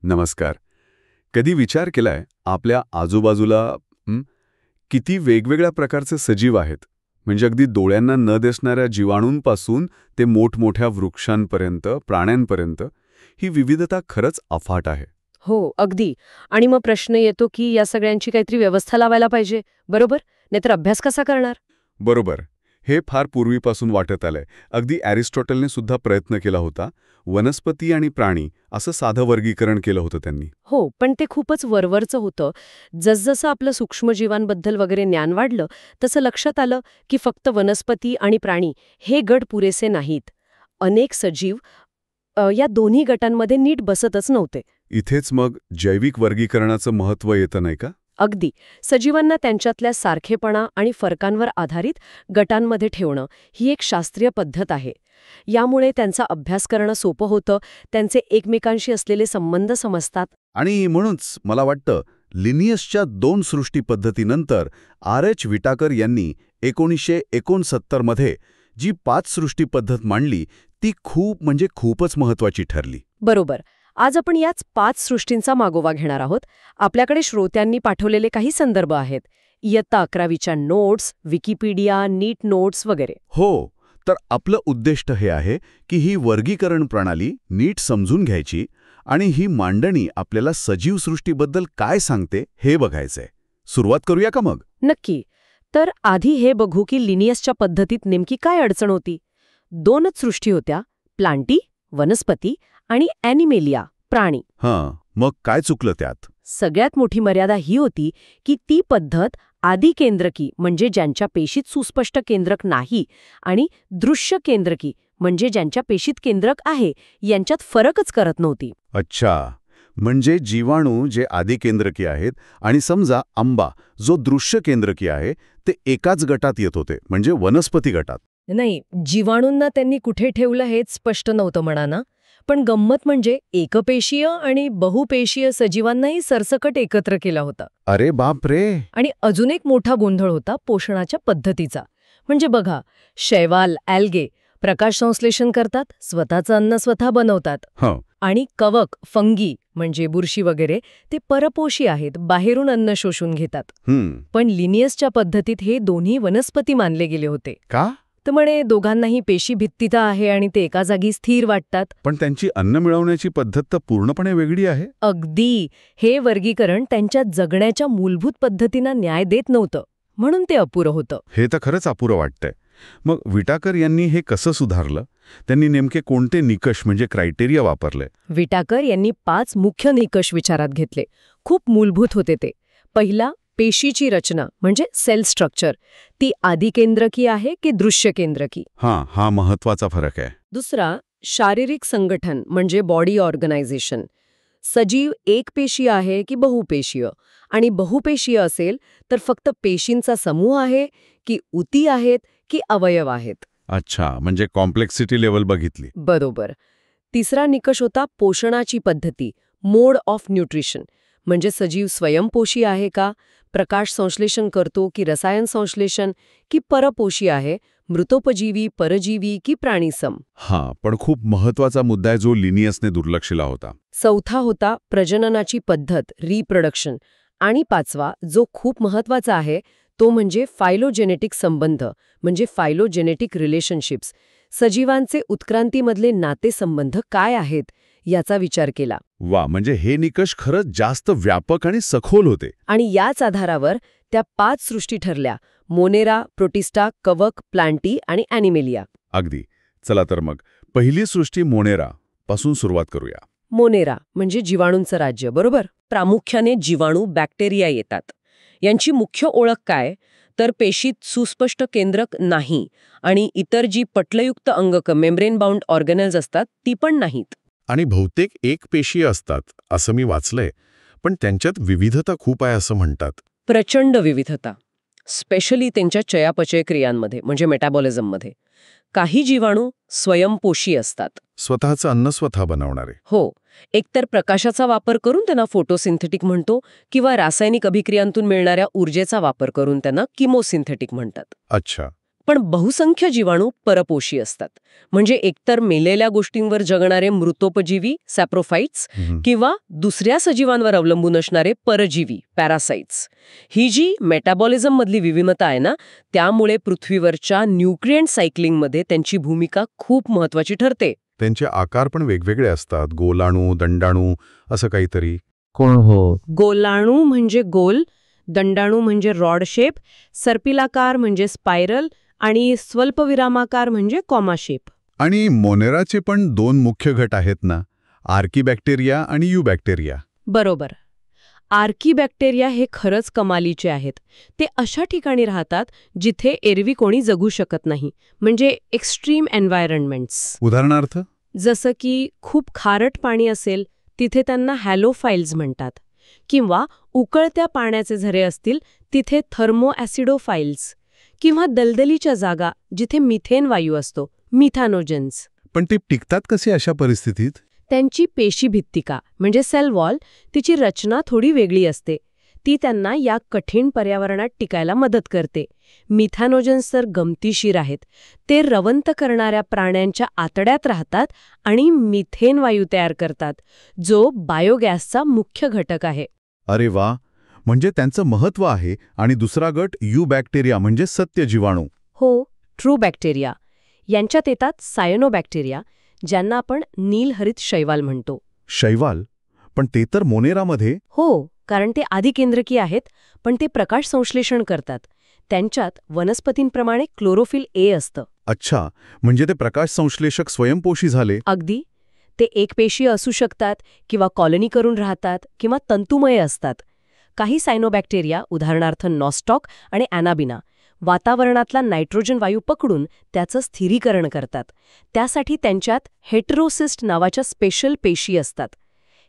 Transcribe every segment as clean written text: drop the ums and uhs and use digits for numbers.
नमस्कार. कधी विचार केलाय आपल्या आजूबाजूला किती वेगवेगळ्या प्रकारचे सजीव आहेत? म्हणजे अगदी डोळ्यांना न दिसणाऱ्या जीवाणूंपासून ते मोठमोठ्या वृक्षांपर्यंत, प्राण्यांपर्यंत ही विविधता खरंच अफाट आहे. हो, अगदी. आणि मग प्रश्न येतो की या सगळ्यांची काहीतरी व्यवस्था लावायला पाहिजे, बरोबर? नाहीतर अभ्यास कसा करणार? बरोबर. हे फार पूर्वीपासून वाटत आलंय. अगदी अॅरिस्टॉटलने सुद्धा प्रयत्न केला होता. वनस्पती आणि प्राणी असं साधं वर्गीकरण केलं होतं त्यांनी. हो, पण ते खूपच वरवरचं होतं. जसजसं आपलं सूक्ष्मजीवांबद्दल वगैरे ज्ञान वाढलं, तसं लक्षात आलं की फक्त वनस्पती आणि प्राणी हे गट पुरेसे नाहीत. अनेक सजीव या दोन्ही गटांमध्ये नीट बसतच नव्हते. इथेच मग जैविक वर्गीकरणाचं महत्त्व येतं नाही का? अगदी. सजीवांना त्यांच्यातल्या सारखेपणा आणि फरकांवर आधारित गटांमध्ये ठेवणं ही एक शास्त्रीय पद्धत आहे. यामुळे त्यांचा अभ्यास करणं सोपं होतं, त्यांचे एकमेकांशी असलेले संबंध समजतात. आणि म्हणूनच मला वाटतं लिनियसच्या 2 सृष्टी पद्धतीनंतर R.H. विटाकर यांनी 1969 मध्ये जी 5 सृष्टी पद्धत मांडली ती खूपच महत्वाची ठरली. बरोबर. आज आपण याच 5 सृष्टींचा मागोवा घेणार आहोत. आपल्याकडे श्रोत्यांनी पाठवलेले काही संदर्भ आहेत. इयत्ता 11वीच्या नोट्स, विकिपीडिया, नीट नोट्स वगैरे. हो, तर आपलं उद्दिष्ट हे आहे की ही वर्गीकरण प्रणाली नीट समजून घ्यायची आणि ही मांडणी आपल्याला सजीव सृष्टीबद्दल काय सांगते हे बघायचंय. सुरुवात करूया का मग? नक्की. तर आधी हे बघू की लिनियसच्या पद्धतीत नेमकी काय अडचण होती. 2च सृष्टी होत्या, प्लांटी, वनस्पती आणि ॲनिमेलिया, प्राणी. मग काय चुकलं त्यात? सगळ्यात मोठी मर्यादा ही होती की ती पद्धत आदिकेंद्रकी म्हणजे ज्यांच्या पेशीत सुस्पष्ट केंद्रक नाही आणि दृश्य केंद्रकी म्हणजे ज्यांच्या पेशीत केंद्रक आहे यांच्यात फरकच करत नव्हती. अच्छा, म्हणजे जीवाणू जे आदिकेंद्रकी आहेत आणि समजा आंबा जो दृश्य केंद्रकी आहे ते एकाच गटात येत होते, म्हणजे वनस्पती गटात. नाही, जीवाणूंना त्यांनी कुठे ठेवलं हेच स्पष्ट नव्हतं म्हणा ना. पण गंमत म्हणजे एकपेशीय आणि बहुपेशीय सजीवांनाही सरसकट एकत्र केला होता. अरे बाप रे. आणि अजून एक मोठा गोंधळ होता पोषणाच्या पद्धतीचा. म्हणजे बघा, शैवाल, ॲल्गे प्रकाश संश्लेषण करतात, स्वतःचं अन्न स्वतः बनवतात. आणि कवक, फंगी म्हणजे बुरशी वगैरे ते परपोषी आहेत, बाहेरून अन्न शोषून घेतात. पण लिनियसच्या पद्धतीत हे दोन्ही वनस्पती मानले गेले होते. का? तर म्हणे दोघांनाही पेशी भित्तिता आहे आणि ते एका जागी स्थिर वाटतात. पण त्यांची अन्न मिळवण्याची पद्धत तर पूर्णपणे वेगळी आहे. अगदी. हे वर्गीकरण त्यांच्या जगण्याच्या मूलभूत पद्धतींना न्याय देत नव्हतं, म्हणून ते अपुरं होतं. हे तर खरंच अपुरं वाटतंय. मग विटाकर यांनी हे कसं सुधारलं? त्यांनी नेमके कोणते निकष म्हणजे क्रायटेरिया वापरले? विटाकर यांनी 5 मुख्य निकष विचारात घेतले. खूप मूलभूत होते ते. पहिला, पेशीची रचना म्हणजे सेल स्ट्रक्चर. ती आदिकेंद्रकी आहे की दृश्य केंद्रकी? हा महत्वाचा फरक आहे. दुसरा, शारीरिक संघटन म्हणजे बॉडी ऑर्गनायझेशन. सजीव एकपेशीय आहे की बहुपेशीय? आणि बहुपेशीय असेल तर फक्त पेशींचा समूह आहे की उती आहेत की अवयव आहेत? अच्छा, म्हणजे कॉम्प्लेक्सिटी लेवल बघितली. बरोबर. तिसरा निकष होता पोषणाची पद्धती, मोड ऑफ न्यूट्रिशन. म्हणजे सजीव स्वयंपोषी आहे का, प्रकाश संश्लेषण करतो की रसायन संश्लेषण, की परपोषी आहे, मृतोपजीवी, परजीवी की प्राणीसम? पण खूप महत्वाचा मुद्दा आहे जो लिनियसने दुर्लक्षिला होता. चौथा होता प्रजननाची पद्धत, रिप्रोडक्शन. आणि 5वा, जो खूप महत्वाचा आहे, तो म्हणजे फायलोजेनेटिक संबंध म्हणजे फायलोजेनेटिक रिलेशनशिप्स. सजीवांचे उत्क्रांतीमधले नातेसंबंध काय आहेत याचा विचार केला. वा, म्हणजे हे निकष खरंच जास्त व्यापक आणि सखोल होते. आणि याच आधारावर त्या 5 सृष्टी ठरल्या: मोनेरा, प्रोटिस्टा, कवक, प्लांटी आणि ॲनिमेलिया. अगदी. चला तर मग पहिली सृष्टी मोनेरा पासून सुरुवात करूया. मोनेरा म्हणजे जीवाणूंचं राज्य, बरोबर? प्रामुख्याने जीवाणू, बॅक्टेरिया येतात. यांची मुख्य ओळख काय? तर पेशीत सुस्पष्ट केंद्रक नाही आणि इतर जी पटलयुक्त अंगक मेम्ब्रेन बाउंड ऑर्गॅनेल्स असतात ती पण नाहीत. आणि बहुतेक एकपेशीय असतात असं मी वाचलंय, पण त्यांच्यात विविधता खूप आहे असं म्हणतात. प्रचंड विविधता, स्पेशली त्यांच्या चयापचय क्रियांमध्ये म्हणजे मेटाबॉलिझममध्ये. काही जीवाणू स्वयंपोषी असतात, स्वतःचं अन्न स्वतः बनवणारे. हो, एकतर प्रकाशाचा वापर करून त्यांना फोटोसिंथेटिक म्हणतो किंवा रासायनिक अभिक्रियांतून मिळणाऱ्या ऊर्जेचा वापर करून त्यांना किमोसिंथेटिक म्हणतात. अच्छा. पण बहुसंख्य जीवाणू परपोषी असतात. म्हणजे एकतर मेलेल्या गोष्टींवर जगणारे मृतोपजीवी सॅप्रोफाइट्स किंवा दुसऱ्या सजीवांवर अवलंबून असणारे परजीवी पॅरासाइट्स. ही जी मेटाबॉलिझम मधली विविधता आहे ना, त्यामुळे पृथ्वीवरच्या न्यूट्रिएंट सायकलिंगमध्ये त्यांची भूमिका खूप महत्वाची ठरते. त्यांचे आकार पण वेगवेगळे असतात, गोलाणू, दंडाणू, असं काहीतरी. गोलाणू म्हणजे गोल, दंडाणू म्हणजे रॉड शेप, सर्पिलाकार म्हणजे स्पायरल आणि स्वल्पविरामाकार म्हणजे कॉमा शेप. आणि मोनेराचे पण 2 मुख्य गट आहेत ना, आर्कीबॅक्टेरिया आणि युबॅक्टेरिया. बरोबर. आर्कीबॅक्टेरिया हे खरंच कमालीचे आहेत. ते अशा ठिकाणी राहतात जिथे एरवी कोणी जगू शकत नाही, म्हणजे एक्स्ट्रीम एन्व्हायरमेंट्स. उदाहरणार्थ? जसं की खूप खारट पाणी असेल तिथे त्यांना हॅलोफाइल्स म्हणतात, किंवा उकळत्या पाण्याचे झरे असतील तिथे थर्मोॲसिडोफाइल्स, किंवा दलदलीच्या जागा जिथे मिथेन वायू असतो, मिथॅनोजन्स. पण ते टिकतात कसे अशा परिस्थितीत? त्यांची पेशीभित्तिका म्हणजे सेल वॉल, तिची रचना थोडी वेगळी असते. ती त्यांना या कठीण पर्यावरणात टिकायला मदत करते. मिथॅनोजन्स तर गमतीशीर आहेत. ते रवंत करणाऱ्या प्राण्यांच्या आतड्यात राहतात आणि मिथेन वायू तयार करतात, जो बायोगॅसचा मुख्य घटक आहे. अरे वा, म्हणजे त्यांचं महत्त्व आहे. आणि दुसरा गट युबॅक्टेरिया म्हणजे सत्य जीवाणू. हो, ट्रू बॅक्टेरिया. यांच्यात येतात सायनोबॅक्टेरिया, ज्यांना आपण नीलहरित शैवाल म्हणतो. शैवाल? पण ते तर मोनेरामध्ये. हो, कारण ते आधिकेंद्रकी आहेत, पण ते प्रकाश संश्लेषण करतात. त्यांच्यात वनस्पतींप्रमाणे क्लोरोफिल ए असतं. अच्छा, म्हणजे ते प्रकाश संश्लेषक स्वयंपोषी झाले. अगदी. ते एकपेशीय असू शकतात, किंवा कॉलनी करून राहतात, किंवा तंतुमय असतात. काही सायनोबॅक्टेरिया, उदाहरणार्थ नॉस्टॉक आणि ॲनाबिना, वातावरणातला नायट्रोजन वायू पकडून त्याचं स्थिरीकरण करतात. त्यासाठी त्यांच्यात हेटेरोसिस्ट नावाच्या स्पेशल पेशी असतात.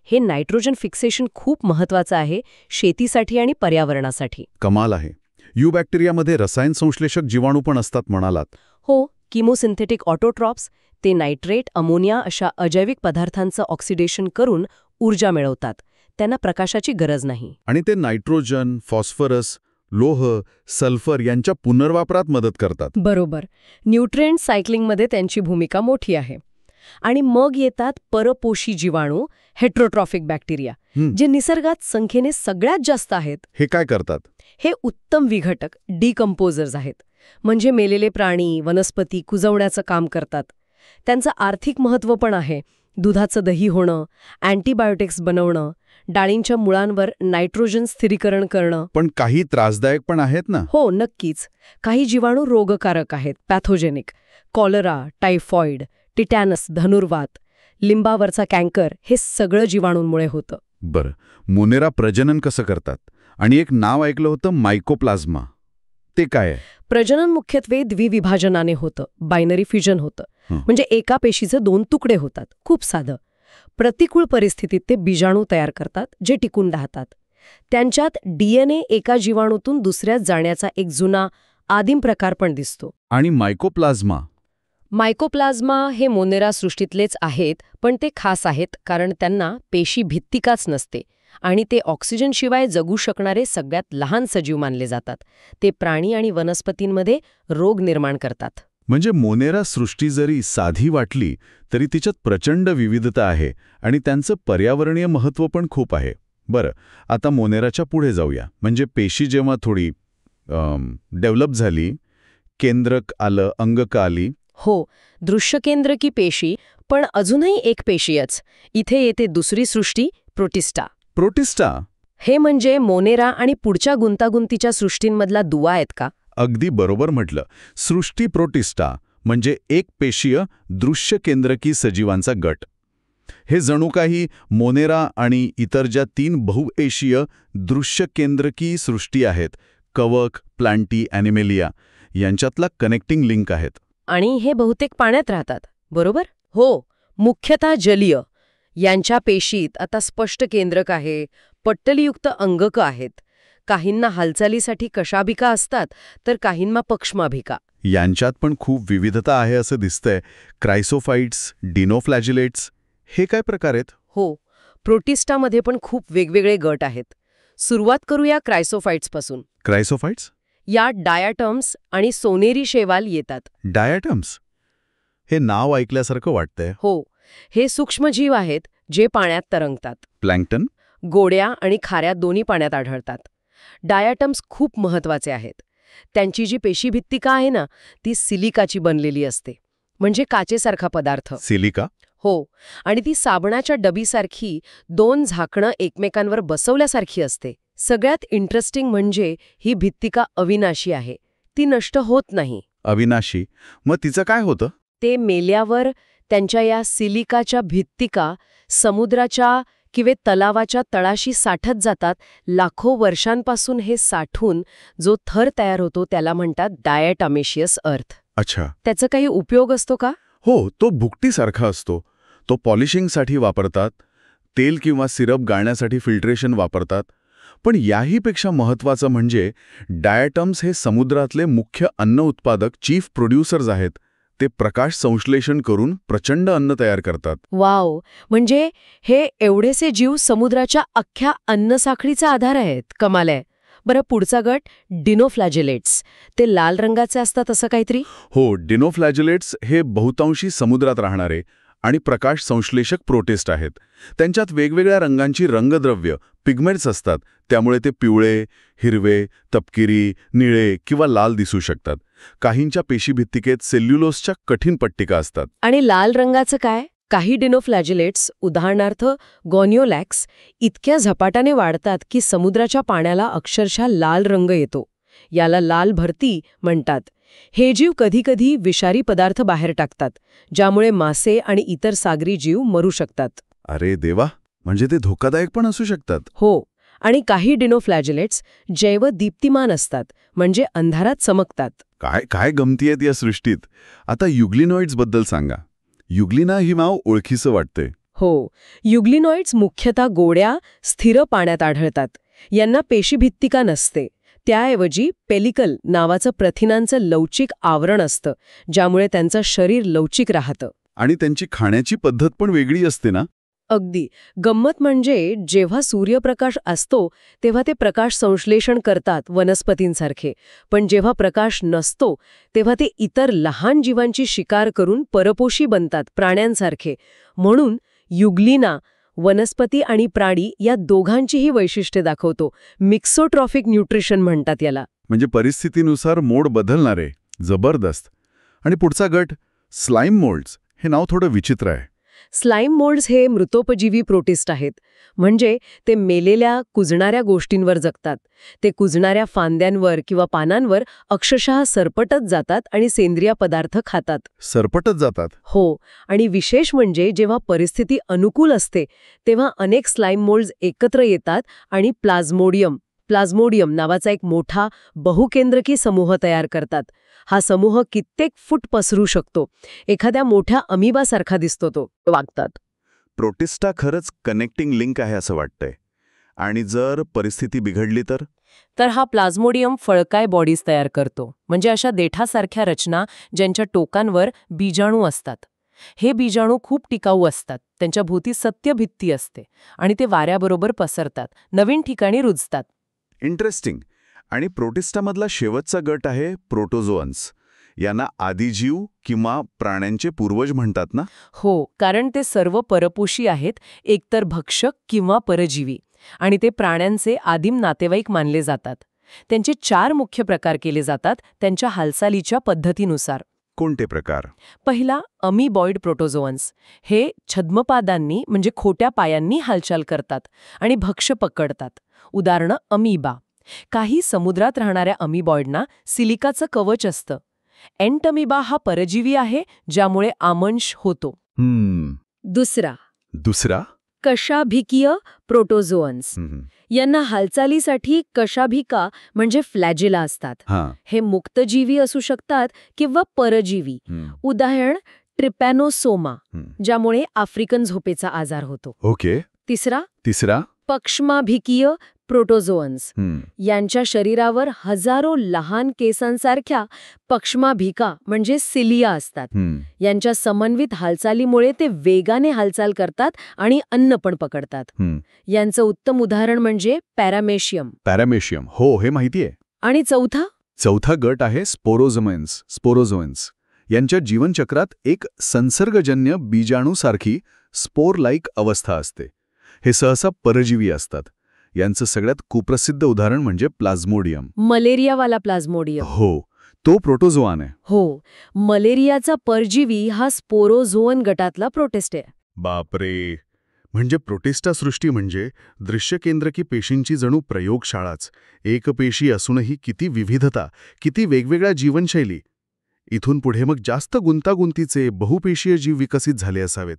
हे नायट्रोजन फिक्सेशन खूप महत्वाचं आहे शेतीसाठी आणि पर्यावरणासाठी. कमाल आहे. युबॅक्टेरियामध्ये रसायन संश्लेषक जीवाणू पण असतात म्हणालात. हो, किमोसिंथेटिक ऑटोट्रॉप्स. ते नायट्रेट, अमोनिया अशा अजैविक पदार्थांचं ऑक्सिडेशन करून ऊर्जा मिळवतात. त्यांना प्रकाशाची गरज नाही. आणि ते नायट्रोजन, फॉस्फरस, लोह, सल्फर यांच्या पुनर्वापरात मदत करतात. बरोबर. न्यूट्रिएंट सायकलिंगमध्ये त्यांची भूमिका मोठी आहे. आणि मग येतात परपोषी जीवाणू, हेट्रोट्रॉफिक बॅक्टेरिया, जे निसर्गात संख्येने सगळ्यात जास्त आहेत. हे काय करतात? हे उत्तम विघटक, डिकंपोजर्स आहेत. म्हणजे मेलेले प्राणी, वनस्पती कुजवण्याचं काम करतात. त्यांचं आर्थिक महत्त्व पण आहे. दुधाचं दही होणं, अँटीबायोटिक्स बनवणं, डाळींच्या मुळांवर नायट्रोजन स्थिरीकरण करणं. पण काही त्रासदायक पण आहेत ना? हो, नक्कीच. काही जीवाणू रोगकारक आहेत, पॅथोजेनिक. कॉलरा, टायफॉइड, टिटॅनस, धनुर्वात, लिंबावरचा कॅन्कर, हे सगळं जीवाणूंमुळे होतं. बरं, मोनेरा प्रजनन कसं करतात? आणि एक नाव ऐकलं होतं, मायकोप्लाझ्मा. ते काय आहे? प्रजनन मुख्यत्वे द्विविभाजनाने होतं, बायनरी फ्युजन होतं. म्हणजे एका पेशीचे 2 तुकडे होतात. खूप साधं. प्रतिकूल परिस्थितीत ते बीजाणू तयार करतात, जे टिकून राहतात. त्यांच्यात डीएनए एका जीवाणूतून दुसऱ्यात जाण्याचा एक जुना आदिम प्रकार पण दिसतो. आणि मायकोप्लाझ्मा? मायकोप्लाझ्मा हे मोनेरा सृष्टीतलेच आहेत, पण ते खास आहेत कारण त्यांना पेशी भित्तिकाच नसते आणि ते ऑक्सिजनशिवाय जगू शकणारे सगळ्यात लहान सजीव मानले जातात. ते प्राणी आणि वनस्पतींमध्ये रोग निर्माण करतात. म्हणजे मोनेरा सृष्टी जरी साधी वाटली तरी तिच्यात प्रचंड विविधता आहे आणि त्यांचं पर्यावरणीय महत्त्व पण खूप आहे. बरं, आता मोनेराच्या पुढे जाऊया. म्हणजे पेशी जेव्हा थोडी डेव्हलप झाली, केंद्रक आलं, अंगक आली. हो, दृश्यकेंद्रकी पेशी, पण अजूनही एक पेशीयच. इथे येते दुसरी सृष्टी, प्रोटिस्टा. प्रोटिस्टा? हे म्हणजे मोनेरा आणि पुढच्या गुंतागुंतीच्या सृष्टींमधला दुवा आहेत का? अगदी बरोबर म्हटलं. सृष्टी प्रोटिस्टा म्हणजे एक पेशीय दृश्यकेंद्रकी सजीवांचा गट. हे जणू काही मोनेरा आणि इतर ज्या 3 बहुएशीय दृश्यकेंद्रकी सृष्टी आहेत, कवक, प्लांटी, ॲनिमेलिया, यांच्यातला कनेक्टिंग लिंक आहेत. आणि हे बहुतेक पाण्यात राहतात, बरोबर? हो, मुख्यतः जलीय. यांच्या पेशीत आता स्पष्ट केंद्रक आहे, पट्टलीयुक्त अंगक आहेत. काहींना हालचालीसाठी कशाभिका असतात, तर काहींना पक्ष्माभिका. यांच्यात पण खूप विविधता आहे असं दिसतंय. क्रायसोफाइट्स, डिनोफ्लॅजिलेट्स, हे काय प्रकार आहेत? हो, प्रोटिस्टामध्ये पण खूप वेगवेगळे गट आहेत. सुरुवात करूया क्रायसोफाइट्सपासून. क्रायसोफाइट्स? यात डायाटम्स आणि सोनेरी शैवाल येतात. डायटम्स हे नाव ऐकल्यासारखं वाटतंय. हो, हे सूक्ष्मजीव आहेत जे पाण्यात तरंगतात. प्लँक्टन. गोड्या आणि खाऱ्या दोन्ही पाण्यात आढळतात. डायाटम्स खूप महत्वाचे आहेत. त्यांची जी पेशीभित्तिका आहे ना, ती सिलिकाची बनलेली असते, म्हणजे काचेसारखा पदार्थ. सिलिका. हो, आणि ती साबणाच्या डबीसारखी 2 झाकणं एकमेकांवर बसवल्यासारखी असते. सगळ्यात इंटरेस्टिंग म्हणजे ही भित्तिका अविनाशी आहे, ती नष्ट होत नाही. अविनाशी. मग तिचं काय होतं? ते मेल्यावर त्यांच्या या सिलिकाच्या भित्तिका समुद्राच्या किंवा तलावाच्या तळाशी साठत जातात. लाखो वर्षांपासून हे साठून जो थर तयार होतो त्याला म्हणतात डायटॅमेशियस अर्थ. अच्छा. त्याचा काही उपयोग असतो का? हो, तो भुकटीसारखा असतो. तो पॉलिशिंगसाठी वापरतात, तेल किंवा सिरप गाळण्यासाठी फिल्ट्रेशन वापरतात. पण याहीपेक्षा महत्त्वाचं म्हणजे डायटम्स हे समुद्रातले मुख्य अन्न उत्पादक, चीफ प्रोड्युसर्स आहेत. ते प्रकाश संश्लेषण करून प्रचंड अन्न तयार करतात. वाव, म्हणजे हे एवढेसे जीव समुद्राच्या अख्ख्या अन्नसाखळीचा आधार आहेत. कमाल आहे. बरं, पुढचा गट डिनोफ्लॅजेलेट्स. ते लाल रंगाचे असतात असं काहीतरी? हो, डिनोफ्लॅजेलेट्स हे बहुतांशी समुद्रात राहणारे आणि प्रकाश संश्लेषक प्रोटिस्ट आहेत. त्यांच्यात वेगवेगळ्या रंगांची रंगद्रव्य, पिगमेंट्स असतात. त्यामुळे ते पिवळे, हिरवे, तपकिरी, निळे किंवा लाल दिसू शकतात. काहींच्या पेशीभित्तिकेत सेल्युलोसच्या कठीण पट्टिका असतात. आणि लाल रंगाचं काय? काही डिनोफ्लॅजेलेट्स, उदाहरणार्थ गॉनिओलॅक्स, इतक्या झपाट्याने वाढतात की समुद्राच्या पाण्याला अक्षरशः लाल रंग येतो. याला लाल भरती म्हणतात. हे जीव कधीकधी विषारी पदार्थ बाहेर टाकतात, ज्यामुळे मासे आणि इतर सागरी जीव मरू शकतात. अरे देवा, म्हणजे ते धोकादायक पण असू शकतात. हो, आणि काही डिनोफ्लॅजेलेट्स जैवदीप्तिमान असतात, म्हणजे अंधारात चमकतात. काय काय गमती आहेत या सृष्टीत. आता युग्लिनॉइड्सबद्दल सांगा. युग्लिना ही नाव ओळखीचं वाटते. हो, युग्लिनॉइड्स मुख्यतः गोड्या, स्थिर पाण्यात आढळतात. यांना पेशीभित्तिका नसते. त्याऐवजी पेलिकल नावाचं प्रथिनांचं लवचिक आवरण असतं, ज्यामुळे त्यांचं शरीर लवचिक राहतं. आणि त्यांची खाण्याची पद्धत पण वेगळी असते ना? अगदी. गंमत म्हणजे जेव्हा सूर्यप्रकाश असतो तेव्हा ते प्रकाश संश्लेषण करतात वनस्पतींसारखे, पण जेव्हा प्रकाश नसतो तेव्हा ते इतर लहान जीवांची शिकार करून परपोषी बनतात, प्राण्यांसारखे. म्हणून युग्लिना वनस्पती आणि प्राणी या दोघांचीही वैशिष्ट्ये दाखवतो. मिक्सोट्रॉफिक न्यूट्रिशन म्हणतात याला. म्हणजे परिस्थितीनुसार मोड बदलणारे. जबरदस्त. आणि पुढचा गट स्लाइम मोल्ड्स. हे नाव थोडं विचित्र आहे. स्लाइम मोल्ड्स हे मृतोपजीवी प्रोटिस्ट आहेत. म्हणजे ते मेलेल्या, कुजणाऱ्या गोष्टींवर जगतात. ते कुजणाऱ्या फांद्यांवर किंवा पानांवर अक्षरशः सरपटत जातात आणि सेंद्रिय पदार्थ खातात. सरपटत जातात? हो, आणि विशेष म्हणजे जेव्हा परिस्थिती अनुकूल असते तेव्हा अनेक स्लाइम मोल्ड्स एकत्र येतात आणि प्लाझ्मोडियम नावाचा एक मोठा बहुकेंद्रकी समूह तयार करतात. हा समूह कित्येक फूट पसरू शकतो. एखाद्या मोठ्या अमिबासारखा दिसतो तो. वागतात. प्रोटिस्टा खरंच कनेक्टिंग लिंक आहे असं वाटतंय. आणि जर परिस्थिती बिघडली तर हा प्लाझ्मोडियम फळकाय बॉडीज तयार करतो, म्हणजे अशा देठासारख्या रचना ज्यांच्या टोकांवर बीजाणू असतात. हे बीजाणू खूप टिकाऊ असतात. त्यांच्या भोवती सत्यभित्ती असते आणि ते वाऱ्याबरोबर पसरतात, नवीन ठिकाणी रुजतात. इंटरेस्टिंग. आणि प्रोटिस्टामधला शेवटचा गट आहे प्रोटोझोअन्स. यांना आदिजीव किंवा प्राण्यांचे पूर्वज म्हणतात ना? हो, कारण ते सर्व परपोषी आहेत, एकतर भक्षक किंवा परजीवी. आणि ते प्राण्यांचे आदिम नातेवाईक मानले जातात. त्यांचे 4 मुख्य प्रकार केले जातात त्यांच्या हालचालीच्या पद्धतीनुसार. कोणते प्रकार? पहिला, अमिबॉइड प्रोटोझोअन्स. हे छद्मपादांनी म्हणजे खोट्या पायांनी हालचाल करतात आणि भक्ष्य पकडतात. उदाहरणं अमिबा. काही समुद्रात राहणाऱ्या अमिबॉइडना सिलिकाचं कवच असतं. एंटमिबा हा परजीवी आहे, ज्यामुळे आमंश होतो. दुसरा कशाभिकीय प्रोटोझोअन्स. यांना हालचालीसाठी कशाभिका म्हणजे फ्लॅजिला असतात. हे मुक्तजीवी असू शकतात किंवा परजीवी. उदाहरण ट्रिपॅनोसोमा, ज्यामुळे आफ्रिकन झोपेचा आजार होतो. ओके. तिसरा पक्ष्माभिकीय प्रोटोझोअन्स. यांच्या शरीरावर हजारो लहान केसांसारख्या पक्ष्माभिका म्हणजे सिलिया असतात. यांच्या समन्वित हालचालीमुळे ते वेगाने हालचाल करतात आणि अन्न पण पकडतात. यांचं उत्तम उदाहरण म्हणजे पॅरामेशियम. हो, हे माहितीये. आणि चौथा चौथा गट आहे स्पोरोझोएन्स. यांच्या जीवनचक्रात एक संसर्गजन्य बीजाणूसारखी स्पोर लाईक अवस्था असते. हे सहसा परजीवी असतात. यांचं सगळ्यात कुप्रसिद्ध उदाहरण म्हणजे प्लाझ्मोडियम. मलेरियावाला प्लाझ्मोडियम. हो, तो प्रोटोझोआन आहे. हो, मलेरियाचा परजीवी हा स्पोरोझोअन गटातला प्रोटिस्ट आहे. बापरे, म्हणजे प्रोटिस्टा सृष्टी म्हणजे दृश्यकेंद्रकी पेशींची जणू प्रयोगशाळाच. एकपेशी असूनही किती विविधता, किती वेगवेगळ्या जीवनशैली. इथून पुढे मग जास्त गुंतागुंतीचे बहुपेशीय जीव विकसित झाले असावेत.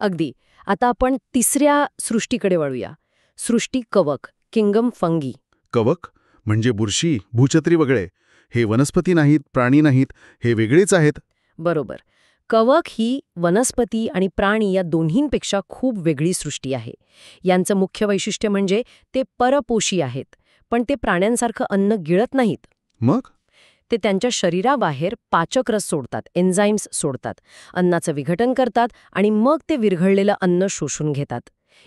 अगदी. आता आपण तिसऱ्या सृष्टीकडे वळूया. सृष्टी कवक, किंगडम फंगी. कवक म्हणजे बुरशी, भूछत्री वगैरे. हे वनस्पती नाहीत, प्राणी नाहीत, हे वेगळेच आहेत. बरोबर. कवक ही वनस्पती आणि प्राणी या दोन्हींपेक्षा खूप वेगळी सृष्टी आहे. यांचं मुख्य वैशिष्ट्य म्हणजे ते परपोषी आहेत, पण ते प्राण्यांसारखं अन्न गिळत नाहीत. मग ते त्यांच्या शरीराबाहेर पाचक रस सोडतात, एन्झाईम्स सोडतात, अन्नाचं विघटन करतात आणि मग ते विरघळलेलं अन्न शोषून घेतात.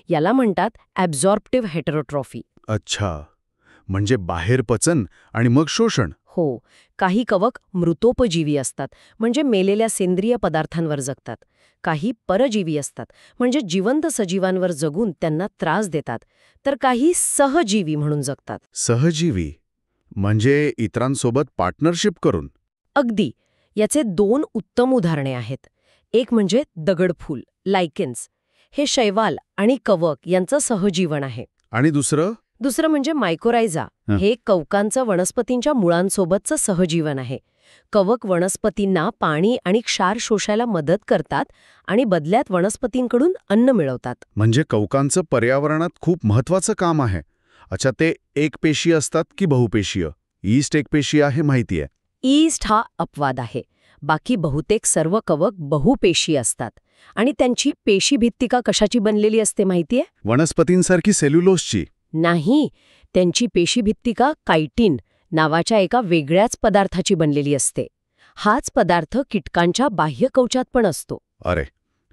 याला म्हणतात ॲब्झॉर्प्टिव्ह हेटेरोट्रॉफी. अच्छा, म्हणजे बाहेर पचन आणि मग शोषण. हो, काही कवक मृतोपजीवी असतात, म्हणजे मेलेल्या सेंद्रिय पदार्थांवर जगतात. काही परजीवी असतात, म्हणजे जिवंत सजीवांवर जगून त्यांना त्रास देतात. तर काही सहजीवी म्हणून जगतात. सहजीवी म्हणजे इतरांसोबत पार्टनरशिप करून. अगदी. याचे 2 उत्तम उदाहरणे आहेत. एक म्हणजे दगडफूल, लायकेन्स. हे शैवाल आणि कवक यांचं सहजीवन आहे. आणि दुसरं म्हणजे मायकोरायझा. हे कवकांचं वनस्पतींच्या मुळांसोबतचं सहजीवन आहे. कवक वनस्पतींना पाणी आणि क्षार शोषायला मदत करतात आणि बदल्यात वनस्पतींकडून अन्न मिळवतात. म्हणजे कवकांचं पर्यावरणात खूप महत्वाचं काम आहे. अच्छा, ते एकपेशीय असतात की बहुपेशीय? ईस्ट एकपेशीय आहे माहितीये. ईस्ट हा अपवाद आहे. बाकी बहुतेक सर्व कवक बहुपेशी असतात. आणि त्यांची पेशीभित्तिका कशाची बनलेली असते माहितीये? वनस्पतींसारखी सेल्युलोजची? नाही, त्यांची पेशीभित्तिका कायटिन नावाच्या एका वेगळ्याच पदार्थाची बनलेली असते. हाच पदार्थ कीटकांच्या बाह्य कवचात पण असतो. अरे,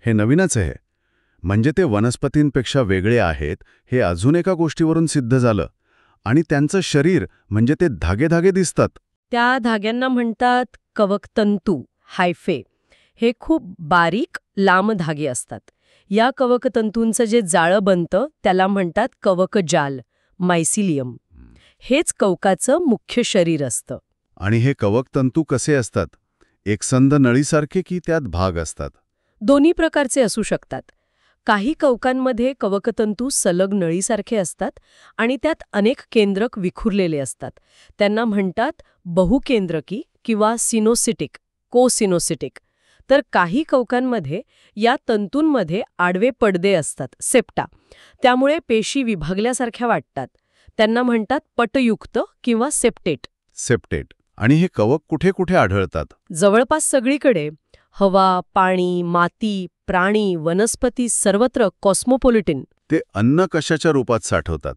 हे नवीनच आहे. म्हणजे ते वनस्पतींपेक्षा वेगळे आहेत हे अजून एका गोष्टीवरून सिद्ध झालं. आणि त्यांचं शरीर म्हणजे ते धागे दिसतात. त्या धाग्यांना म्हणतात कवकतंतू, हायफे. हे खूप बारीक लांब धागे असतात. या कवकतंतूंचं जे जाळं बनतं त्याला म्हणतात कवकजाल, मायसिलियम. हेच कवकाचं मुख्य शरीर असतं. आणि हे कवकतंतू कसे असतात? एकसंध नळीसारखे की त्यात भाग असतात? दोन्ही प्रकारचे असू शकतात. काही कवकांमध्ये कवकतंतू सलग नळीसारखे असतात आणि त्यात अनेक केंद्रक विखुरलेले असतात. त्यांना म्हणतात बहुकेंद्रकी किंवा सिनोसिटिक, कोसिनोसिटिक. तर काही कवकांमध्ये या तंतूंमध्ये आडवे पडदे असतात, सेप्टा. त्यामुळे पेशी विभागल्यासारख्या वाटतात. त्यांना म्हणतात पटयुक्त किंवा सेप्टेट. आणि हे कवक कुठे कुठे आढळतात? जवळपास सगळीकडे. हवा, पाणी, माती, प्राणी, वनस्पती सर्वत्र कॉस्मोपॉलिटिन. ते अन्न कशाच्या रूपात साठवतात?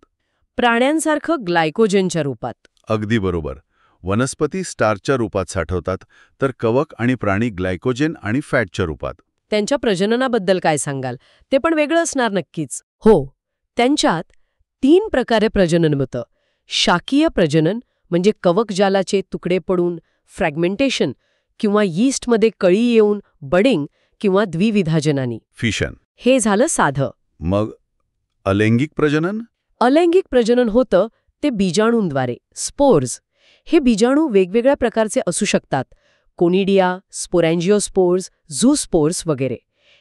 प्राण्यांसारखं ग्लायकोजेनच्या रूपात. अगदी बरोबर. वनस्पती स्टार्चच्या रूपात साठवतात, तर कवक आणि प्राणी ग्लायकोजेन आणि फॅटच्या रूपात. त्यांच्या प्रजननाबद्दल काय सांगाल? ते पण वेगळं असणार नक्कीच. हो, त्यांच्यात 3 प्रकारे प्रजनन होतं. शाकीय प्रजनन म्हणजे कवकजालाचे तुकडे पडून फ्रॅगमेंटेशन किंवा यीस्टमध्ये कळी येऊन बडिंग किंवा द्विविभाजनानी फिशन. हे झालं साधं. मग अलैंगिक प्रजनन? अलैंगिक प्रजनन होतं ते बीजाणूंद्वारे, स्पोर्स. हे बीजाणू वेगवेगळ्या प्रकारचे असू शकतात. कोनिडिया, स्पोरॅन्जिओस्पोर्स, झूस्पोर्स वगैरे.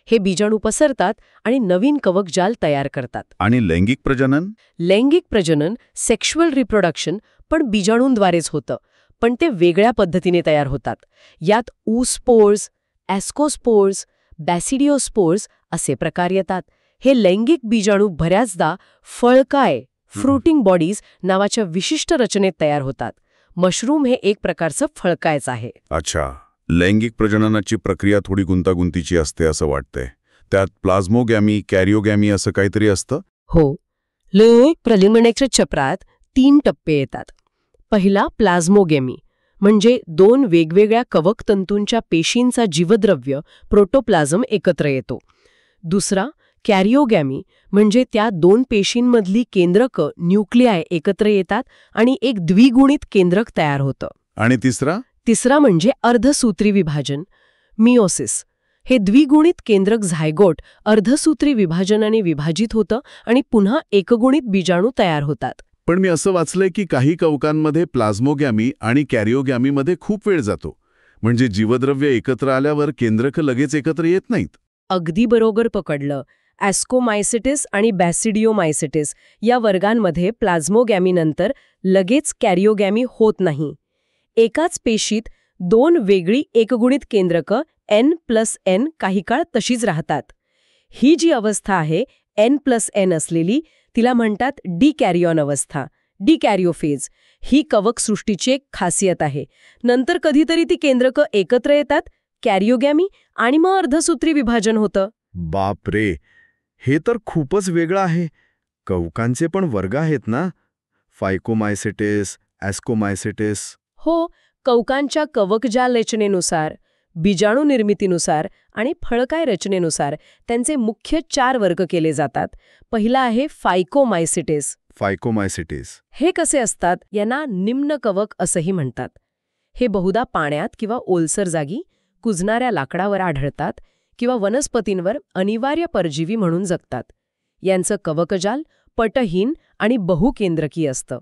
हे बीजाणू पसरतात आणि नवीन कवकजाल तयार करतात. आणि लैंगिक प्रजनन? लैंगिक प्रजनन, सेक्शुअल रिप्रोडक्शन पण बीजाणूंद्वारेच होतं, पण ते वेगळ्या पद्धतीने तयार होतात. यात ऊस्पोर्स, ॲस्कोस्पोर्स, बॅसिडिओस्पोर्स असे प्रकार येतात. हे लैंगिक बीजाणू बऱ्याचदा फळकाय, फ्रुटिंग बॉडीज नावाच्या विशिष्ट रचनेत तयार होतात. मशरूम हे एक प्रकारचं फळकायच आहे. अच्छा, लैंगिक प्रजननाची प्रक्रिया थोडी गुंतागुंतीची असते असं वाटतंय. त्यात प्लाझ्मोगॅमी, कॅरिओगॅमी असं काहीतरी असतं? हो. लैंगिक प्रजननाच्या चक्रात 3 टप्पे येतात. पहिला प्लाझ्मोगॅमी म्हणजे 2 वेगवेगळ्या कवकतंतूंच्या पेशींचा जीवद्रव्य प्रोटोप्लाझम एकत्र येतो. दुसरा कॅरिओगॅमी म्हणजे त्या 2 पेशींमधली केंद्रकं, न्यूक्लियाय एकत्र येतात आणि एक द्विगुणित केंद्रक तयार होतं. आणि तिसरा म्हणजे अर्धसूत्री विभाजन, मिओसिस. हे द्विगुणित केंद्रक झायगोट अर्धसूत्री विभाजनाने विभाजित होतं आणि पुन्हा एकगुणित बीजाणू तयार होतात. पण मी असं वाचलंय की काही कवकांमध्ये प्लाझ्मोगॅमी आणि कॅरिओगॅमीमध्ये खूप वेळ जातो. म्हणजे जीवद्रव्य एकत्र आल्यावर केंद्रक लगेच एकत्र येत नाहीत. अगदी बरोबर पकडलं. ॲस्कोमायसिटिस आणि बॅसिडिओमायसिटिस या वर्गांमध्ये प्लाझ्मोगॅमीनंतर लगेच कॅरिओगॅमी होत नाही. एकाच पेशीत 2 वेगळी एकगुणित केंद्रकं N+N काही काळ तशीच राहतात. ही जी अवस्था आहे N+N असलेली, तिला म्हणतात डिकॅरियॉन अवस्था, डिकॅरिओफेज. ही कवकसृष्टीची एक खासियत आहे. नंतर कधीतरी ती केंद्रकं एकत्र येतात, कॅरिओगॅमी, आणि मग अर्धसूत्री विभाजन होतं. बापरे, हे तर खूपच वेगळं आहे. कवकांचे पण वर्ग आहेत ना, फायकोमायसिटिस, ॲस्कोमायसिटिस. हो, कवकांच्या कवकजाल रचनेनुसार, बीजाणू निर्मितीनुसार आणि फळकाय रचनेनुसार त्यांचे मुख्य 4 वर्ग केले जातात. पहिला आहे फायकोमायसिटिस. हे कसे असतात? यांना निम्न कवक असंही म्हणतात. हे बहुधा पाण्यात किंवा ओलसर जागी, कुजणाऱ्या लाकडावर आढळतात किंवा वनस्पतींवर अनिवार्य परजीवी म्हणून जगतात. यांचं कवकजाल पटहीन आणि बहुकेंद्रकी असतं.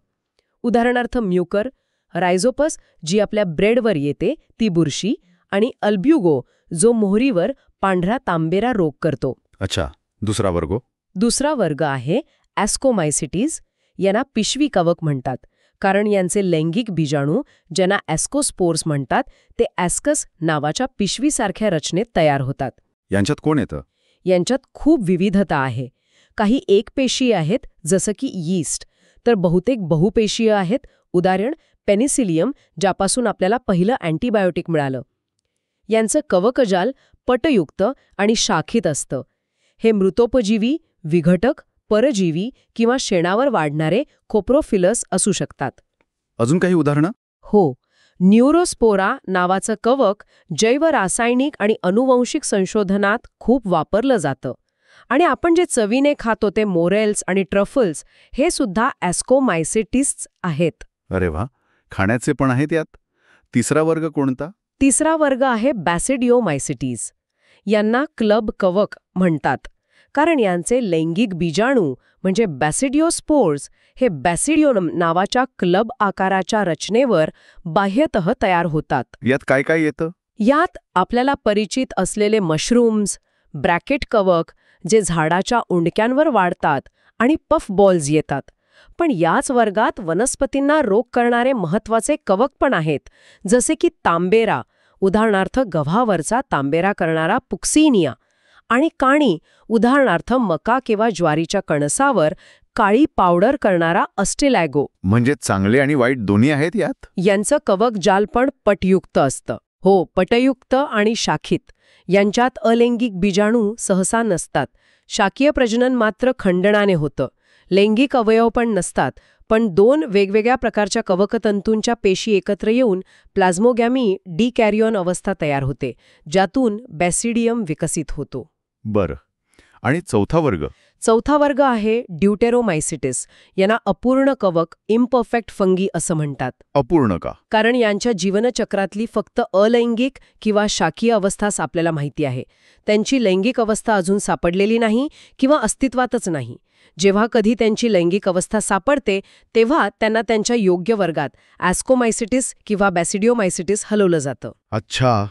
उदाहरणार्थ म्युकर, रायझोपस जी आपल्या ब्रेडवर येते ती बुरशी, आणि अल्ब्युगो जो मोहरीवर पांढरा तांबेरा रोग करतो. अच्छा, दुसरा वर्ग आहे ॲस्कोमायसिटीज. यांना पिशवी कवक म्हणतात, कारण यांचे लैंगिक बीजाणू, ज्यांना ॲस्कोस्पोर्स म्हणतात, ते ॲस्कस नावाच्या पिशवीसारख्या रचनेत तयार होतात. यांच्यात कोण येतं? यांच्यात खूप विविधता आहे. काही एकपेशीय आहेत, जसं की यीस्ट, तर बहुतेक बहुपेशीय आहेत. उदाहरण पेनिसिलियम, ज्यापासून आपल्याला पहिलं अँटीबायोटिक मिळालं. यांचं कवकजाल पटयुक्त आणि शाखित असतं. हे मृतोपजीवी, विघटक, परजीवी किंवा शेणावर वाढणारे कोप्रोफिलस असू शकतात. अजून काही उदाहरणं? हो, न्यूरोस्पोरा नावाचं कवक जैवरासायनिक आणि अनुवंशिक संशोधनात खूप वापरलं जातं. आणि आपण जे चवीने खातो ते मोरेल्स आणि ट्रफल्स, हे सुद्धा ॲस्कोमायसिटिस आहेत. अरे वा, खाण्याचे पण आहेत यात. तिसरा वर्ग कोणता? तिसरा वर्ग आहे बॅसिडिओमायसिटीज. यांना क्लब कवक म्हणतात, कारण यांचे लैंगिक बीजाणू म्हणजे बॅसिडिओस्पोर्स हे बॅसिडिओ नावाच्या क्लब आकाराच्या रचनेवर बाह्यतः तयार होतात. यात काय काय येतं? यात आपल्याला परिचित असलेले मशरूम्स, ब्रॅकेट कवक जे झाडाच्या उंडक्यांवर वाढतात, आणि पफ बॉल्स येतात. पण याच वर्गात वनस्पतींना रोग करणारे महत्वाचे कवक पण आहेत, जसे की तांबेरा, उदाहरणार्थ गव्हावरचा तांबेरा करणारा पुक्सिनिया, आणि काणी, उदाहरणार्थ मका किंवा ज्वारीच्या कणसावर काळी पावडर करणारा अस्टेलॅगो. म्हणजे चांगले आणि वाईट दोन्ही आहेत यात. यांचं कवकजाल पण पटयुक्त असतं. हो, पटयुक्त आणि शाखित. यांच्यात अलैंगिक बीजाणू सहसा नसतात. शाकीय प्रजनन मात्र खंडनाने होतं. लैंगिक अवयव पण नसतात. पण 2 वेगवेगळ्या प्रकारच्या कवकतंतूंच्या पेशी एकत्र येऊन प्लाझ्मोगॅमी डिकॅरियॉन अवस्था तयार होते, ज्यातून बॅसिडियम विकसित होतो. बरं. आणि चौथा वर्ग आहे ड्यूटेरोमायसिटिस. यांना अपूर्ण कवक, इम्परफेक्ट फंगी असं म्हणतात. अपूर्ण का? कारण यांच्या जीवनचक्रातली फक्त अलैंगिक किंवा शाकीय अवस्थाच आपल्याला माहिती आहे. त्यांची लैंगिक अवस्था अजून सापडलेली नाही किंवा अस्तित्वातच नाही. जेव्हा कधी त्यांची लैंगिक अवस्था सापडते, तेव्हा त्यांना त्यांच्या योग्य वर्गात ॲस्कोमायसिटिस किंवा बॅसिडिओमायसिटिस हलवलं जातं. अच्छा,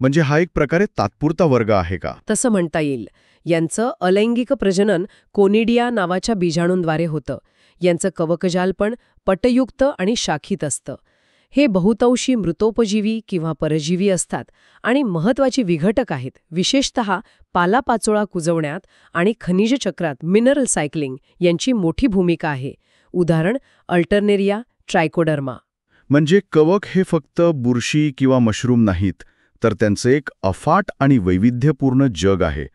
म्हणजे हा एक प्रकारे तात्पुरता वर्ग आहे का? तसं म्हणता येईल. यांचं अलैंगिक प्रजनन कोनिडिया नावाच्या बीजाणूंद्वारे होतं. यांचं कवकजाल पण पटयुक्त आणि शाखित असतं. हे बहुतांशी मृतोपजीवी किंवा परजीवी असतात आणि महत्वाची विघटक आहेत. विशेषतः पालापाचोळा कुजवण्यात आणि खनिज चक्रात मिनरल सायकलिंग यांची मोठी भूमिका आहे. उदाहरण अल्टरनेरिया, ट्रायकोडर्मा. म्हणजे कवक हे फक्त बुरशी किंवा मशरूम नाहीत, तर त्यांचं एक अफाट आणि वैविध्यपूर्ण जग आहे.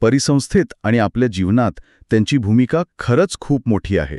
परिसंस्थेत आणि आपल्या जीवनात त्यांची भूमिका खरंच खूप मोठी आहे.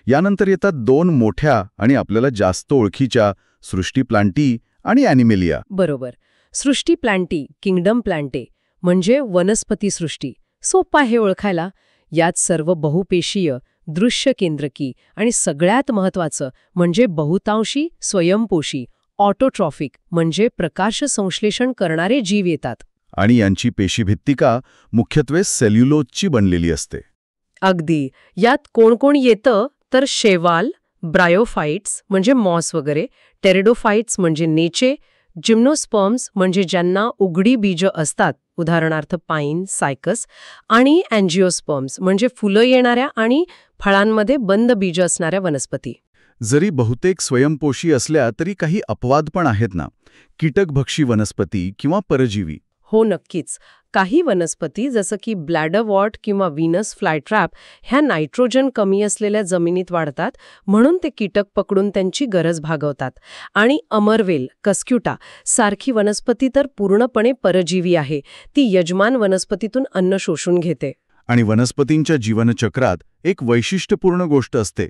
यानंतर येतात 2 मोठ्या आणि आपल्याला जास्त ओळखीच्या सृष्टी प्लांटी आणि ॲनिमेलिया. बरोबर. सृष्टी प्लांटी, किंगडम प्लांटे म्हणजे वनस्पती सृष्टी. सोपं आहे ओळखायला. यात सर्व बहुपेशीय, दृश्य केंद्रकी आणि सगळ्यात महत्त्वाचं म्हणजे बहुतांशी स्वयंपोषी ऑटोट्रॉफिक म्हणजे प्रकाश संश्लेषण करणारे जीव येतात. आणि यांची पेशीभित्तिका मुख्यत्वे सेल्युलोजची बनलेली असते. अगदी. यात कोण कोण येतं तर शैवाल, ब्रायोफाइट्स म्हणजे मॉस वगैरे, टेरिडोफाइट्स म्हणजे नेचे, जिम्नोस्पर्म्स म्हणजे ज्यांना उघडी बीजं असतात, उदाहरणार्थ पाईन, सायकस, आणि अँजिओस्पर्म्स म्हणजे फुलं येणाऱ्या आणि फळांमध्ये बंद बीजं असणाऱ्या वनस्पती. जरी बहुतेक स्वयंपोषी असल्या तरी काही अपवाद पण आहेत ना, कीटकभक्षी वनस्पती किंवा परजीवी. हो, नक्कीच. काही वनस्पती जसं की ब्लॅडरवॉर्ट किंवा व्हीनस फ्लायट्रॅप ह्या नायट्रोजन कमी असलेल्या जमिनीत वाढतात, म्हणून ते कीटक पकडून त्यांची गरज भागवतात. आणि अमरवेल, कस्क्युटा सारखी वनस्पती तर पूर्णपणे परजीवी आहे. ती यजमान वनस्पतीतून अन्न शोषून घेते. आणि वनस्पतींच्या जीवनचक्रात एक वैशिष्ट्यपूर्ण गोष्ट असते,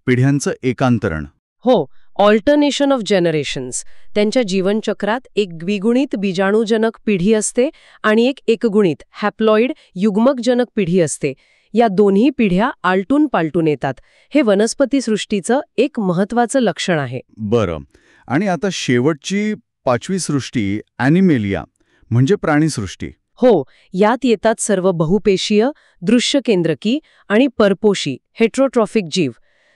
पिढ्यांचं एकांतरण. हो, ऑल्टरनेशन ऑफ जनरेशन्स. त्यांच्या जीवनचक्रात एक द्विगुणित बीजाणुजनक पिढी असते आणि एक एकगुणित हॅप्लॉइड युग्मकजनक पिढी असते. या दोन्ही पिढ्या आलटून पालटून येतात. हे वनस्पतीसृष्टीचं एक महत्त्वाचं लक्षण आहे. बरं. आणि आता शेवटची 5वी सृष्टी ॲनिमेलिया म्हणजे प्राणीसृष्टी. हो, यात येतात सर्व बहुपेशीय, दृश्यकेंद्रकी आणि परपोषी हेट्रोट्रॉफिक जीव.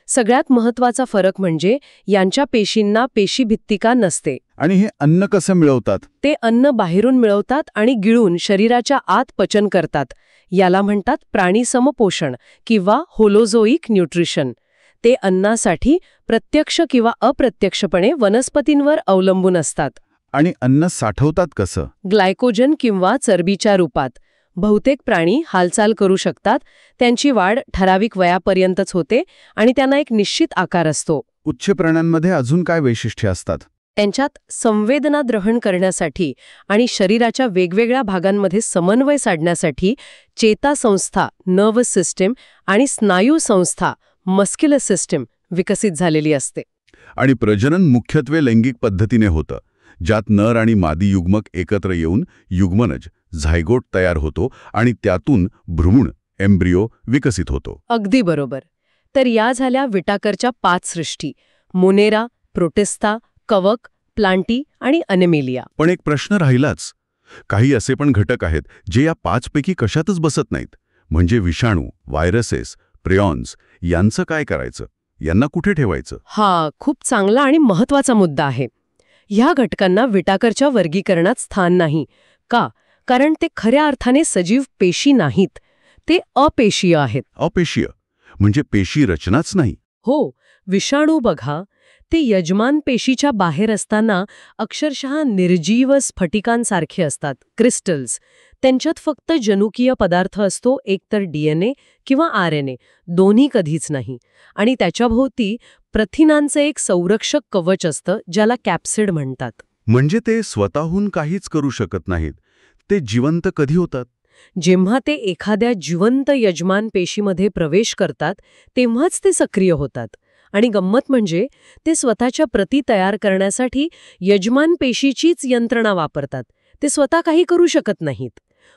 सगळ्यात महत्त्वाचा फरक म्हणजे यांच्या पेशींना पेशीभित्तिका नसते. आणि हे अन्न कसं मिळवतात? ते अन्न बाहेरून मिळवतात आणि गिळून शरीराच्या आत पचन करतात. याला म्हणतात प्राणीसमपोषण किंवा होलोझोईक न्यूट्रिशन. ते अन्नासाठी प्रत्यक्ष किंवा अप्रत्यक्षपणे वनस्पतींवर अवलंबून असतात. आणि अन्न साठवतात कसं? ग्लायकोजन किंवा चरबीच्या रूपात. बहुतेक प्राणी हालचाल करू शकतात, त्यांची वाढ ठराविक वयापर्यंतच होते आणि त्यांना एक निश्चित आकार असतो. उच्च प्राण्यांमध्ये अजून काय वैशिष्ट्ये असतात? त्यांच्यात संवेदना ग्रहण करण्यासाठी आणि शरीराच्या वेगवेगळ्या भागांमध्ये समन्वय साधण्यासाठी चेतासंस्था नर्वस सिस्टीम आणि स्नायू संस्था मस्क्युलर सिस्टीम विकसित झालेली असते. आणि प्रजनन मुख्यत्वे लैंगिक पद्धतीने होतं, ज्यात नर आणि मादी युग्मक एकत्र येऊन युग्मनज झायगोट तयार होतो आणि त्यातून भ्रूण एम्ब्रियो विकसित होतो. अगदी बरोबर. तर या झाल्या विटाकरच्या 5 सृष्टी: मोनेरा, प्रोटिस्टा, कवक, प्लांटी आणि अॅनिमेलिया. पण एक प्रश्न राहिलाच. काही असे पण घटक आहेत जे या 5 पैकी कशातच बसत नाहीत. म्हणजे विषाणू, व्हायरसेस, प्रियॉन्स यांचं काय करायचं? यांना कुठे ठेवायचं? हा खूप चांगला आणि महत्त्वाचा मुद्दा आहे. ह्या घटकांना विटाकरच्या वर्गीकरणात स्थान नाही. का? कारण ते खऱ्या अर्थाने सजीव पेशी नाहीत. ते अपेशीय आहेत. अपेशीय म्हणजे पेशी रचनाच नाही. हो, विषाणू बघा, ते यजमान पेशीच्या बाहेर असताना अक्षरशः निर्जीव स्फटिकांसारखे असतात, क्रिस्टल्स. त्यांच्यात फक्त जनुकीय पदार्थ असतो, एकतर DNA किंवा RNA, दोन्ही कधीच नाही. आणि त्याच्याभोवती प्रथिनांचं एक संरक्षक कवच असतं, ज्याला कॅप्सिड म्हणतात. म्हणजे ते स्वतःहून काहीच करू शकत नाहीत. ते जिवंत कधी होतात? जेव्हा ते एखाद्या जिवंत यजमान पेशीमध्ये प्रवेश करतात, तेव्हाच ते सक्रिय होतात. आणि गंमत म्हणजे ते स्वतःच्या प्रती तयार करण्यासाठी यजमान पेशीचीच यंत्रणा वापरतात. ते स्वतः काही करू शकत नाहीत.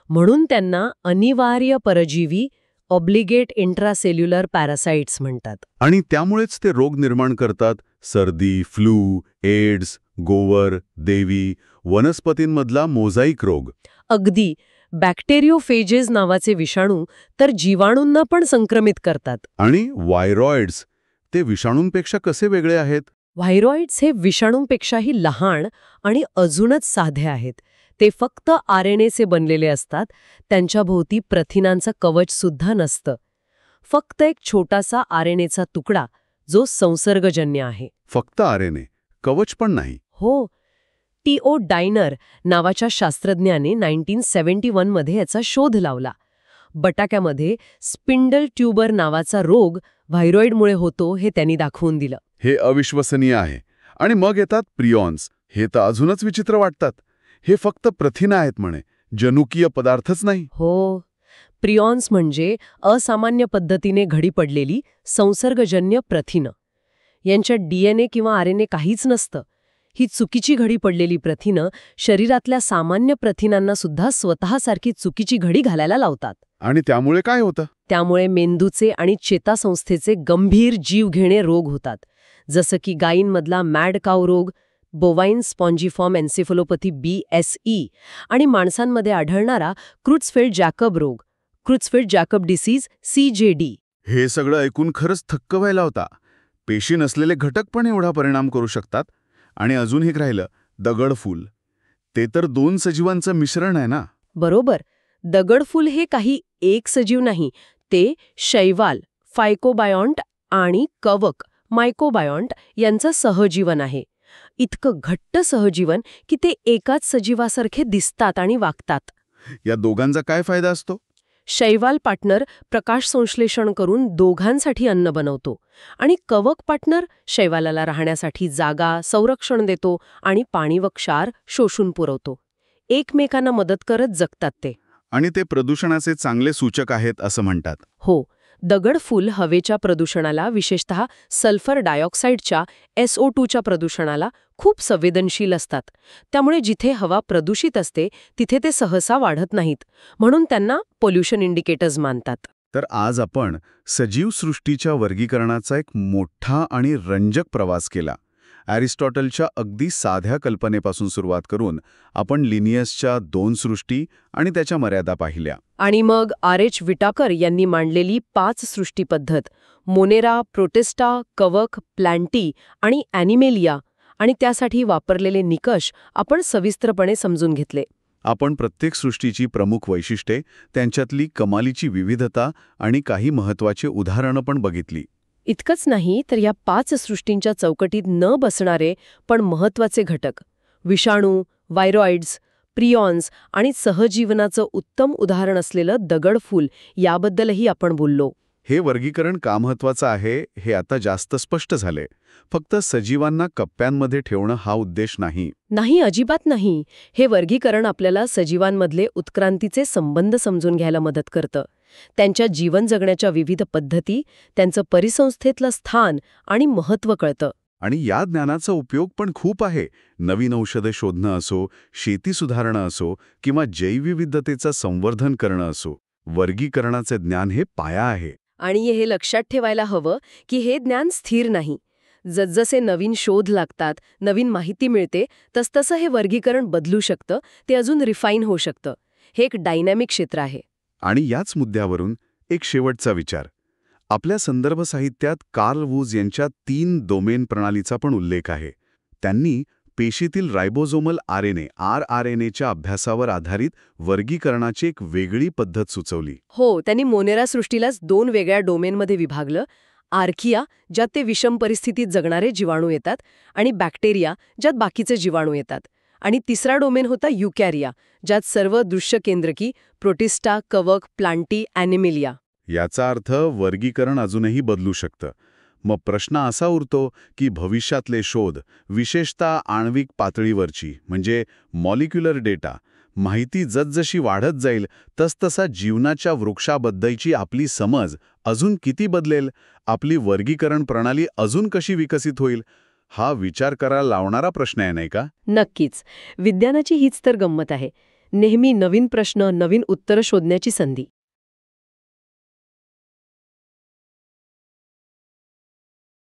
म्हणून त्यांना अनिवार्य परजीवी ऑब्लिगेट इंट्रासेल्युलर पॅरासाइट्स म्हणतात. आणि त्यामुळेच ते रोग निर्माण करतात. सर्दी, फ्लू, एड्स, गोवर, देवी, वनस्पतींमधला मोझाईक रोग. अगदी. बॅक्टेरियोफेजेस नावाचे विषाणू तर जीवाणूंना पण संक्रमित करतात. आणि व्हायरॉइड्स ते विषाणूंपेक्षा कसे वेगळे आहेत? व्हायरॉइड्स हे विषाणूंपेक्षाही लहान आणि अजूनच साधे आहेत. ते फक्त RNAचे बनलेले असतात. त्यांच्याभोवती प्रथिनांचं कवच सुद्धा नसतं. फक्त एक छोटासा RNAचा तुकडा जो संसर्गजन्य आहे. फक्त RNA, कवच पण नाही? हो. T.O. डायनर नावाच्या शास्त्रज्ञाने 1971 मध्ये याचा शोध लावला. बटाक्यामध्ये स्पिंडल ट्यूबर नावाचा रोग व्हायरॉइडमुळे होतो हे त्यांनी दाखवून दिलं. हे अविश्वसनीय आहे. आणि मग येतात प्रियॉन्स. हे तर अजूनच विचित्र वाटतात. हे फक्त प्रथिना आहेत म्हणे, जनुकीय पदार्थच नाही. हो. प्रियॉन्स म्हणजे असामान्य पद्धतीने घडी पडलेली संसर्गजन्य प्रथिनं. यांच्यात DNA किंवा RNA काहीच नसतं. ही चुकीची घडी पडलेली प्रथिनं शरीरातल्या सामान्य प्रथिनांना सुद्धा स्वतःसारखी चुकीची घडी घालायला लावतात. आणि त्यामुळे काय होतं? त्यामुळे मेंदूचे आणि चेतासंस्थेचे गंभीर जीवघेणे रोग होतात. जसं की गायींमधला मॅड काऊ रोग, बोवाईन स्पॉन्जिफॉर्म एन्सेफलोपॅथी BSE आणि माणसांमध्ये आढळणारा क्रुट्झफेल्ड जॅकब रोग, क्रुट्झफेल्ड जॅकब डिसीज CJD. हे सगळं ऐकून खरंच थक्क व्हायला होता. पेशी नसलेले घटक पण एवढा परिणाम करू शकतात. आणि अजून एक राहिलं, दगडफूल. ते तर 2 सजीवांचं मिश्रण आहे ना. बरोबर. दगडफूल हे काही एक सजीव नाही, ते शैवाल, फायकोबायॉन्ट आणि कवक, मायकोबायॉन्ट यांचं सहजीवन आहे. इतकं घट्ट सहजीवन की ते एकाच सजीवासारखे दिसतात आणि वागतात. या दोघांचा काय फायदा असतो? शैवाल पार्टनर प्रकाश संश्लेषण करून दोघांसाठी अन्न बनवतो आणि कवक पार्टनर शैवालाला राहण्यासाठी जागा, संरक्षण देतो आणि पाणी व क्षार शोषून पुरवतो. एकमेकांना मदत करत जगतात ते. आणि ते प्रदूषणाचे चांगले सूचक आहेत असं म्हणतात. हो, दगडफूल हवेच्या प्रदूषणाला, विशेषतः सल्फर डायऑक्साईडच्या SO2च्या प्रदूषणाला खूप संवेदनशील असतात. त्यामुळे जिथे हवा प्रदूषित असते तिथे ते सहसा वाढत नाहीत, म्हणून त्यांना पोल्युशन इंडिकेटर्स मानतात. तर आज आपण सजीव सृष्टीच्या वर्गीकरणाचा एक मोठा आणि रंजक प्रवास केला. ॲरिस्टॉटलच्या अगदी साध्या कल्पनेपासून सुरुवात करून आपण लिनियसच्या 2 सृष्टी आणि त्याच्या मर्यादा पाहिल्या. आणि मग RH विटाकर यांनी मांडलेली 5 सृष्टी पद्धत, मोनेरा, प्रोटिस्टा, कवक, प्लॅन्टी आणि ॲनिमेलिया, आणि त्यासाठी वापरलेले निकष आपण सविस्तरपणे समजून घेतले. आपण प्रत्येक सृष्टीची प्रमुख वैशिष्ट्ये, त्यांच्यातली कमालीची विविधता आणि काही महत्त्वाची उदाहरणं पण बघितली. इतकंच नाही तर या 5 सृष्टींच्या चौकटीत न बसणारे पण महत्त्वाचे घटक, विषाणू, व्हायरॉइड्स, प्रियॉन्स आणि सहजीवनाचं उत्तम उदाहरण असलेलं दगडफूल याबद्दलही आपण बोललो. हे वर्गीकरण का महत्त्वाचं आहे हे आता जास्त स्पष्ट झाले. फक्त सजीवांना कप्प्यांमध्ये ठेवणं हा उद्देश नाही. नाही, अजिबात नाही. हे वर्गीकरण आपल्याला सजीवांमधले उत्क्रांतीचे संबंध समजून घ्यायला मदत करतं. त्यांच्या जीवन जगण्याच्या विविध पद्धती, त्यांचं परिसंस्थेतलं स्थान आणि महत्त्व कळतं. आणि या ज्ञानाचा उपयोग पण खूप आहे. नवीन औषधं शोधणं असो, शेती सुधारणं असो किंवा जैवविविधतेचं संवर्धन करणं असो, वर्गीकरणाचे ज्ञान हे पाया आहे. आणि हे लक्षात ठेवायला हवं की हे ज्ञान स्थिर नाही. जसजसे नवीन शोध लागतात, नवीन माहिती मिळते, तसतसं हे वर्गीकरण बदलू शकतं, ते अजून रिफाईन होऊ शकतं. हे एक डायनॅमिक क्षेत्र आहे. आणि याच मुद्द्यावरून एक शेवटचा विचार. आपल्या संदर्भ साहित्यात कार्ल वूज यांच्या 3 डोमेन प्रणालीचा पण उल्लेख आहे. त्यांनी पेशीतील रायबोझोमल RNA rRNAच्या अभ्यासावर आधारित वर्गीकरणाची एक वेगळी पद्धत सुचवली. हो, त्यांनी मोनेरा सृष्टीलाच 2 वेगळ्या डोमेनमध्ये विभागलं. आर्किया, ज्यात ते विषम परिस्थितीत जगणारे जीवाणू येतात, आणि बॅक्टेरिया, ज्यात बाकीचे जीवाणू येतात. आणि तिसरा डोमेन होता युकॅरिया, ज्यात सर्व दृश्य केंद्रकी, प्रोटिस्टा, कवक, प्लांटी, ॲनिमेलिया. याचा अर्थ वर्गीकरण अजूनही बदलू शकतं. मग प्रश्न असा उरतो की भविष्यातले शोध, विशेषतः आण्विक पातळीवरची म्हणजे मॉलिक्युलर डेटा, माहिती जसजशी वाढत जाईल तसतसा जीवनाच्या वृक्षाबद्दलची आपली समज अजून किती बदलेल, आपली वर्गीकरण प्रणाली अजून कशी विकसित होईल, हा विचार करायला लावणारा प्रश्न आहे, नाही का? नक्कीच. विज्ञानाची हीच तर गंमत आहे. नेहमी नवीन प्रश्न, नवीन उत्तरं शोधण्याची संधी.